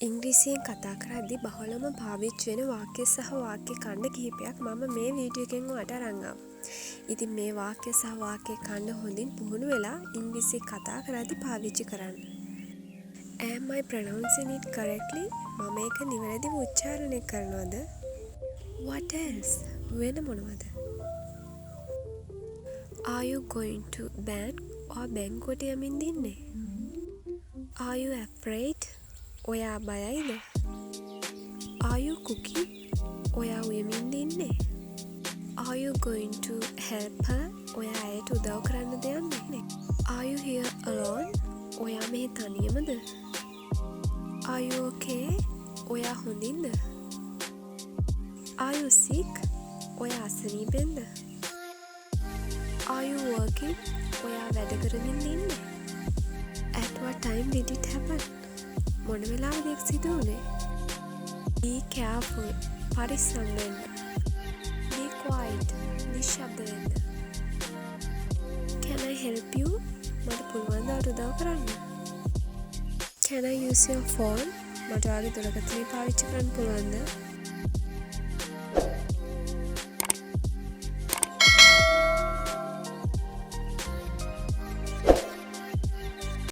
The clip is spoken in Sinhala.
ඉංග්‍රීසියෙන් කතා කරද්දී බහුලම පාවිච්චි වෙන වාක්‍ය සහ වාක්‍ය ඛණ්ඩ කිහිපයක් මම මේ වීඩියෝ එකෙන් ඔයාලට අරන් ආවා. ඉතින් මේ වාක්‍ය සහ වාක්‍ය ඛණ්ඩ හොඳින් පුහුණු වෙලා ඉංග්‍රීසි කතා කරද්දී පාවිච්චි කරන්න. Am I pronouncing it correctly? මම ඒක නිවැරදිව උච්චාරණය කරනවද? What else? වෙන මොනවද? Are you going to bank? or බැංකුවට යමින් ඉන්නේ? Are you afraid? ඔයා බයයිද? Are you cooking? ඔයා උයමින් ඉන්නේ? Are you going to help her? ඔයා ඇයට උදව් කරන්නද යන්නේ? Are you here alone? ඔයා මෙහි තනියමද? Are you okay? ඔයා හොඳින්ද? Are you sick? ඔයා අසනීපෙන්ද? Are you working? ඔයා වැඩ කරමින් ඉන්නේ? At what time did it happen? මොන වෙලාවද ඒක සිදු වුනේ? Be careful. පරිස්සම් වෙන්න. Be quiet. නිශ්ශබ්ද වෙන්න. Can I help you? මට පුළුවන් ද උදව් කරන්න? Can I use your phone? මට ඔයාගේ දුරකථනය පාවිච්චි කරන්න පුළුවන්ද?